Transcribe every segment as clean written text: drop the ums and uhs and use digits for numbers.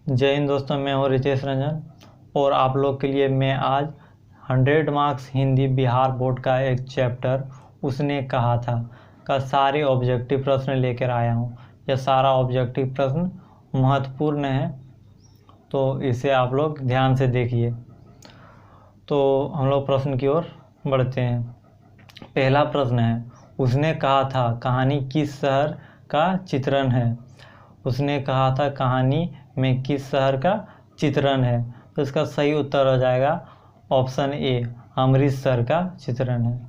जय हिंद दोस्तों, मैं हूँ रितेश रंजन और आप लोग के लिए मैं आज 100 मार्क्स हिंदी बिहार बोर्ड का एक चैप्टर उसने कहा था का सारे ऑब्जेक्टिव प्रश्न लेकर आया हूँ। यह सारा ऑब्जेक्टिव प्रश्न महत्वपूर्ण है, तो इसे आप लोग ध्यान से देखिए। तो हम लोग प्रश्न की ओर बढ़ते हैं। पहला प्रश्न है, उसने कहा था कहानी किस शहर का चित्रण है। उसने कहा था कहानी में किस शहर का चित्रण है, तो इसका सही उत्तर हो जाएगा ऑप्शन ए, अमृतसर का चित्रण है।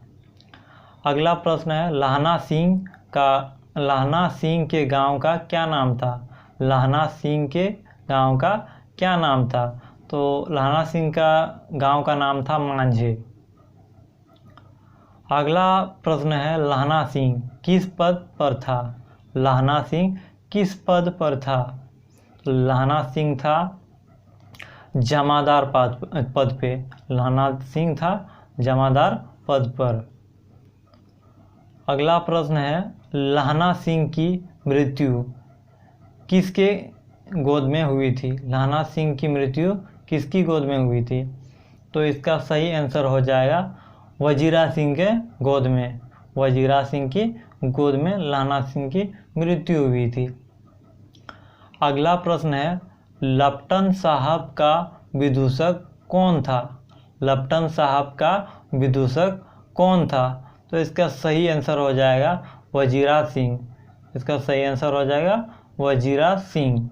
अगला प्रश्न है, लाहना सिंह के गांव का क्या नाम था। लाहना सिंह के गांव का क्या नाम था, तो लाहना सिंह का गांव का नाम था मांझे। अगला प्रश्न है, लाहना सिंह किस पद पर था। लाहना सिंह किस पद पर था, तो लाहना सिंह था जमादार पद पे। लाहना सिंह था जमादार पद पर। अगला प्रश्न है, लाहना सिंह की मृत्यु किसके गोद में हुई थी। लाहना सिंह की मृत्यु किसकी गोद में हुई थी, तो इसका सही आंसर हो जाएगा वजीरा सिंह के गोद में। वजीरा सिंह की गोद में लाहना सिंह की मृत्यु हुई थी। अगला प्रश्न है, लप्टन साहब का विदूषक कौन था। लप्टन साहब का विदूषक कौन था, तो इसका सही आंसर हो जाएगा वजीरा सिंह। इसका सही आंसर हो जाएगा वजीरा सिंह।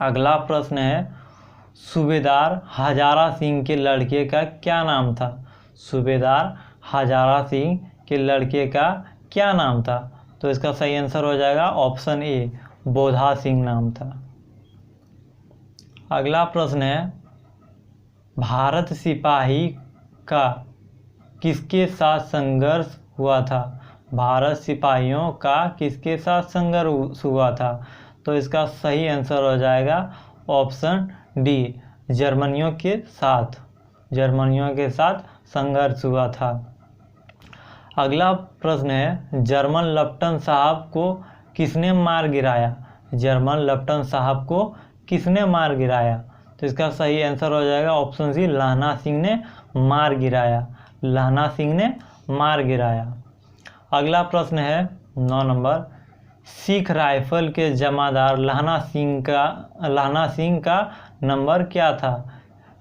अगला प्रश्न है, सूबेदार हजारा सिंह के लड़के का क्या नाम था। सूबेदार हजारा सिंह के लड़के का क्या नाम था, तो इसका सही आंसर हो जाएगा ऑप्शन ए, बोधा सिंह नाम था। अगला प्रश्न है, भारत सिपाही का किसके साथ संघर्ष हुआ था। भारत सिपाहियों का किसके साथ संघर्ष हुआ था, तो इसका सही आंसर हो जाएगा ऑप्शन डी, जर्मनियों के साथ। जर्मनियों के साथ संघर्ष हुआ था। अगला प्रश्न है, जर्मन लप्टन साहब को किसने मार गिराया। जर्मन लप्टन साहब को किसने मार गिराया, तो इसका सही आंसर हो जाएगा ऑप्शन सी, लाहना सिंह ने मार गिराया। लाहना सिंह ने मार गिराया। अगला प्रश्न है 9 नंबर, सिख राइफल के जमादार लाहना सिंह का नंबर क्या था।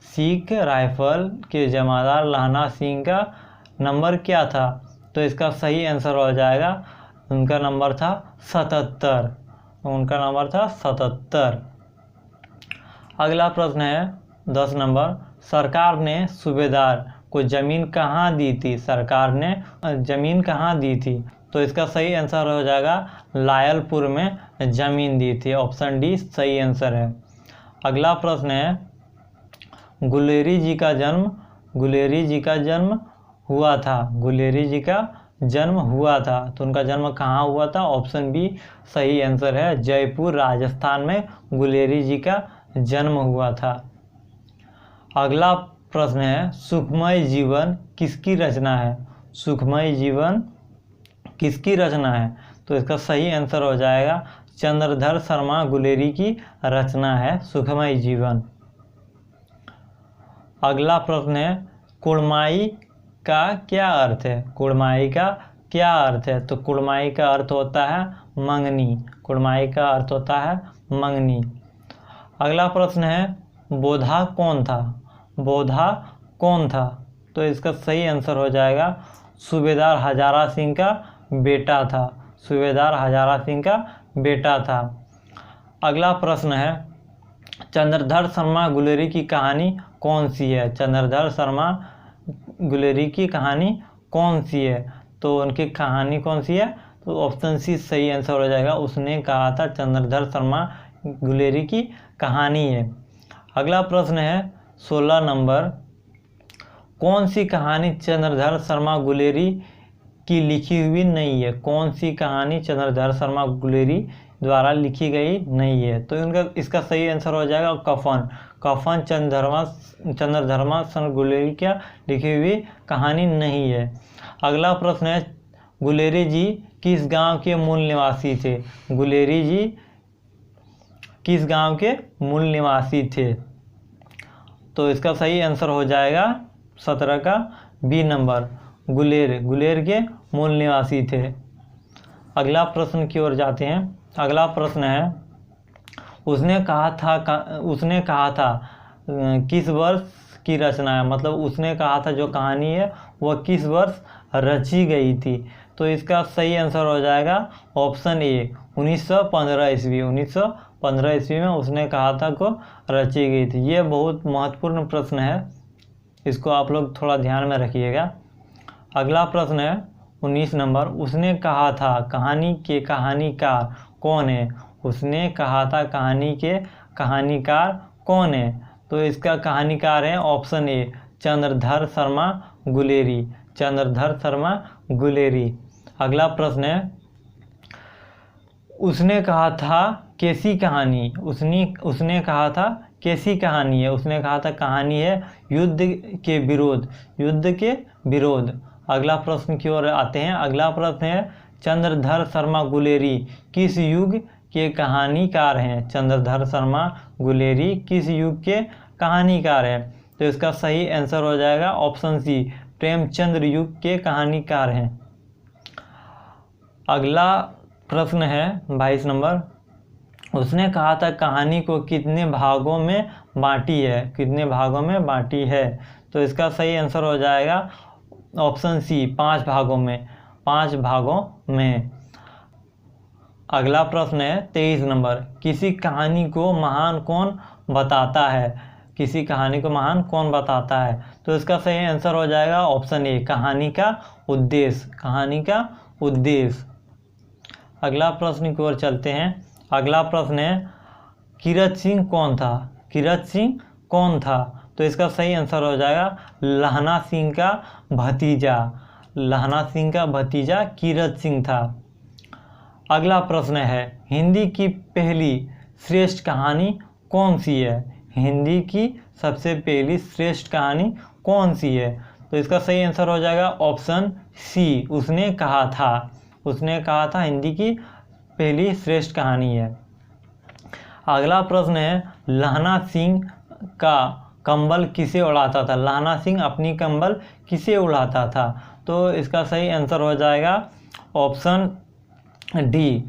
सिख राइफल के जमादार लाहना सिंह का नंबर क्या था, तो इसका सही आंसर हो जाएगा उनका नंबर था 77। उनका नंबर था 77। अगला प्रश्न है 10 नंबर, सरकार ने सूबेदार को जमीन कहाँ दी थी। सरकार ने जमीन कहाँ दी थी, तो इसका सही आंसर हो जाएगा लायलपुर में जमीन दी थी। ऑप्शन डी सही आंसर है। अगला प्रश्न है, गुलेरी जी का जन्म हुआ था। गुलेरी जी का जन्म हुआ था, तो उनका जन्म कहाँ हुआ था, ऑप्शन बी सही आंसर है, जयपुर राजस्थान में गुलेरी जी का जन्म हुआ था। अगला प्रश्न है, सुखमय जीवन किसकी रचना है। सुखमय जीवन किसकी रचना है, तो इसका सही आंसर हो जाएगा चंद्रधर शर्मा गुलेरी की रचना है सुखमय जीवन। अगला प्रश्न है, कुड़माई का क्या अर्थ है। कुड़माई का क्या अर्थ है, तो कुड़माई का अर्थ होता है मंगनी। कुड़माई का अर्थ होता है मंगनी। अगला प्रश्न है, बोधा कौन था। बोधा कौन था, तो इसका सही आंसर हो जाएगा सूबेदार हजारा सिंह का बेटा था। सूबेदार हजारा सिंह का बेटा था। अगला प्रश्न है, चंद्रधर शर्मा गुलेरी की कहानी कौन सी है। चंद्रधर शर्मा गुलेरी की कहानी कौन सी है, तो उनकी कहानी कौन सी है, तो ऑप्शन सी सही आंसर हो जाएगा। उसने कहा था चंद्रधर शर्मा गुलेरी की कहानी है। अगला प्रश्न है 16 नंबर, कौन सी कहानी चंद्रधर शर्मा गुलेरी की लिखी हुई नहीं है। कौन सी कहानी चंद्रधर शर्मा गुलेरी द्वारा लिखी गई नहीं है, तो इसका सही आंसर हो जाएगा कफन। कफन चंद्रधर्मा शर्मा गुलेरी क्या लिखी हुई कहानी नहीं है। अगला प्रश्न है, गुलेरी जी किस गांव के मूल निवासी थे। गुलेरी जी किस गांव के मूल निवासी थे? तो इसका सही आंसर हो जाएगा 17 का बी नंबर, गुलेर। गुलेर के मूल निवासी थे। अगला प्रश्न की ओर जाते हैं। अगला प्रश्न है, उसने कहा था किस वर्ष की रचना है? मतलब उसने कहा था जो कहानी है वह किस वर्ष रची गई थी? तो इसका सही आंसर हो जाएगा ऑप्शन ए, 1915 ईस्वी। 1915 ईस्वी में उसने कहा था को रची गई थी। ये बहुत महत्वपूर्ण प्रश्न है, इसको आप लोग थोड़ा ध्यान में रखिएगा। अगला प्रश्न है 19 नंबर, उसने कहा था कहानी के कहानीकार कौन है? उसने कहा था कहानी के कहानीकार कौन है? तो इसका कहानीकार है ऑप्शन ए, चंद्रधर शर्मा गुलेरी। चंद्रधर शर्मा गुलेरी। अगला प्रश्न है, उसने कहा था कैसी कहानी? उसने कहा था कैसी कहानी है? उसने कहा था कहानी है युद्ध के विरोध। युद्ध के विरोध। अगला प्रश्न की ओर आते हैं। अगला प्रश्न है, चंद्रधर शर्मा गुलेरी किस युग के कहानीकार हैं? चंद्रधर शर्मा गुलेरी किस युग के कहानीकार हैं? तो इसका सही आंसर हो जाएगा ऑप्शन सी, प्रेमचंद्र युग के कहानीकार हैं। अगला प्रश्न है 22 नंबर, उसने कहा था कहानी को कितने भागों में बांटी है? कितने भागों में बांटी है? तो इसका सही आंसर हो जाएगा ऑप्शन सी, 5 भागों में। 5 भागों में। अगला प्रश्न है 23 नंबर, किसी कहानी को महान कौन बताता है? किसी कहानी को महान कौन बताता है? तो इसका सही आंसर हो जाएगा ऑप्शन ए, कहानी का उद्देश्य। कहानी का उद्देश्य। अगला प्रश्न की ओर चलते हैं। अगला प्रश्न है, कीरत सिंह कौन था? कीरत सिंह कौन था? तो इसका सही आंसर हो जाएगा लहना सिंह का भतीजा। लहना सिंह का भतीजा कीरत सिंह था। अगला प्रश्न है, हिंदी की पहली श्रेष्ठ कहानी कौन सी है? हिंदी की सबसे पहली श्रेष्ठ कहानी कौन सी है? तो इसका सही आंसर हो जाएगा ऑप्शन सी, उसने कहा था। उसने कहा था हिंदी की पहली श्रेष्ठ कहानी है। अगला प्रश्न है, लहना सिंह का कंबल किसे उड़ाता था? लहना सिंह अपनी कंबल किसे उड़ाता था? तो इसका सही आंसर हो जाएगा ऑप्शन डी,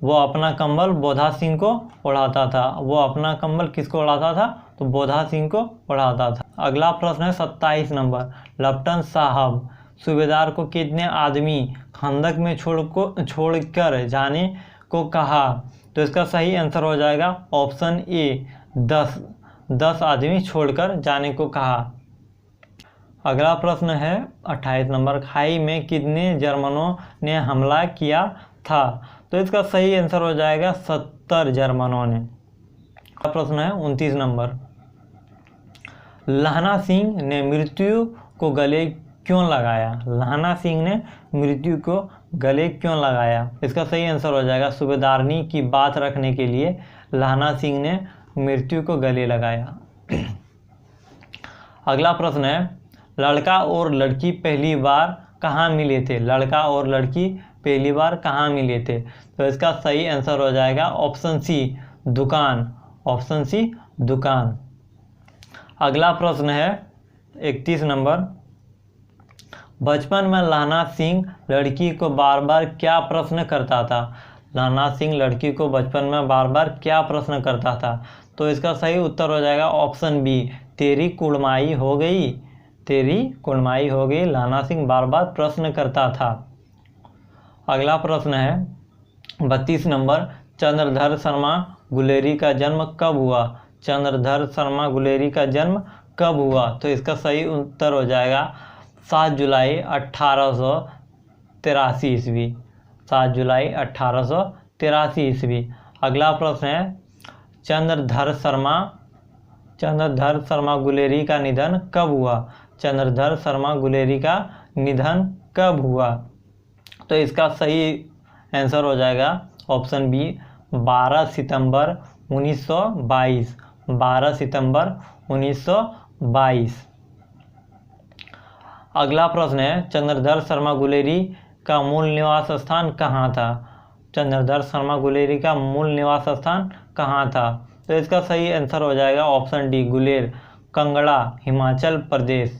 वो अपना कंबल बोधा सिंह को उड़ाता था। वो अपना कंबल किसको उड़ाता था? तो बोधा सिंह को उड़ाता था। अगला प्रश्न है 27 नंबर, लेफ्टिनेंट साहब सूबेदार को कितने आदमी खंदक में छोड़कर जाने को कहा? तो इसका सही आंसर हो जाएगा ऑप्शन ए, 10 आदमी छोड़कर जाने को कहा। अगला प्रश्न है 28 नंबर, खाई में कितने जर्मनों ने हमला किया था? तो इसका सही आंसर हो जाएगा 70 जर्मनों ने। अगला प्रश्न है 29 नंबर, लहना सिंह ने मृत्यु को गले क्यों लगाया? लहना सिंह ने मृत्यु को गले क्यों लगाया? इसका सही आंसर हो जाएगा सूबेदारनी की बात रखने के लिए लहना सिंह ने मृत्यु को गले लगाया। अगला प्रश्न है, लड़का और लड़की पहली बार कहाँ मिले थे? लड़का और लड़की पहली बार कहाँ मिले थे? तो इसका सही आंसर हो जाएगा ऑप्शन सी, दुकान। ऑप्शन सी, दुकान। अगला प्रश्न है 31 नंबर, बचपन में लहना सिंह लड़की को बार बार क्या प्रश्न करता था? लहना सिंह लड़की को बचपन में बार बार क्या प्रश्न करता था? तो इसका सही उत्तर हो जाएगा ऑप्शन बी, तेरी कुड़माई हो गई। तेरी कुड़माई हो गई, लहना सिंह बार बार प्रश्न करता था। अगला प्रश्न है 32 नंबर, चंद्रधर शर्मा गुलेरी का जन्म कब हुआ? चंद्रधर शर्मा गुलेरी का जन्म कब हुआ? तो इसका सही उत्तर हो जाएगा 7 जुलाई 1883 ईस्वी। 7 जुलाई 1883 ईस्वी। अगला प्रश्न है, चंद्रधर शर्मा गुलेरी का निधन कब हुआ? चंद्रधर शर्मा गुलेरी का निधन कब हुआ? तो इसका सही आंसर हो जाएगा ऑप्शन बी, 12 सितंबर 1922। 12 सितंबर 1922। अगला प्रश्न है, चंद्रधर शर्मा गुलेरी का मूल निवास स्थान कहाँ था? चंद्रधर शर्मा गुलेरी का मूल निवास स्थान कहाँ था? तो इसका सही आंसर हो जाएगा ऑप्शन डी, गुलेर, कंगड़ा, हिमाचल प्रदेश।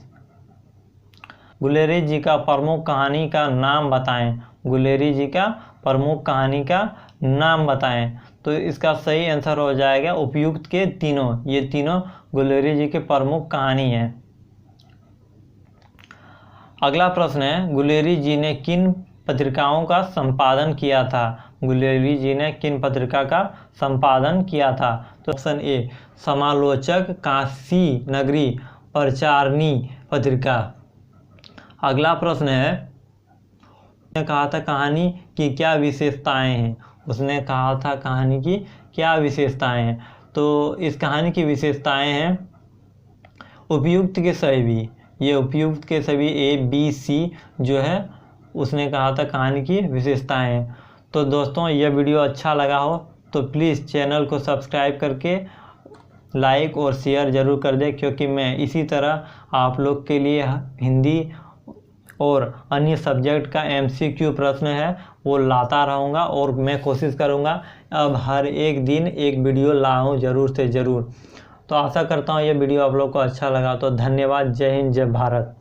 गुलेरी जी का प्रमुख कहानी का नाम बताएं। गुलेरी जी का प्रमुख कहानी का नाम बताएं। तो इसका सही आंसर हो जाएगा उपयुक्त के तीनों। ये तीनों गुलेरी जी के प्रमुख कहानी है। अगला प्रश्न है, गुलेरी जी ने किन पत्रिकाओं का संपादन किया था? गुलेरी जी ने किन पत्रिका का संपादन किया था? तो ऑप्शन ए, समालोचक, काशी नगरी, प्रचारिणी पत्रिका। अगला प्रश्न है, उसने कहा था कहानी की क्या विशेषताएं हैं? उसने कहा था कहानी की क्या विशेषताएं हैं? तो इस कहानी की विशेषताएं हैं उपयुक्त के सभी। ये उपयुक्त के सभी ए बी सी जो है उसने कहा था कहानी की विशेषताएं हैं। तो दोस्तों ये वीडियो अच्छा लगा हो तो प्लीज़ चैनल को सब्सक्राइब करके लाइक और शेयर ज़रूर कर दें, क्योंकि मैं इसी तरह आप लोग के लिए हिंदी और अन्य सब्जेक्ट का MCQ प्रश्न है वो लाता रहूँगा और मैं कोशिश करूँगा अब हर एक दिन एक वीडियो लाऊँ ज़रूर से ज़रूर। तो आशा करता हूँ ये वीडियो आप लोग को अच्छा लगा। तो धन्यवाद। जय हिंद, जय भारत।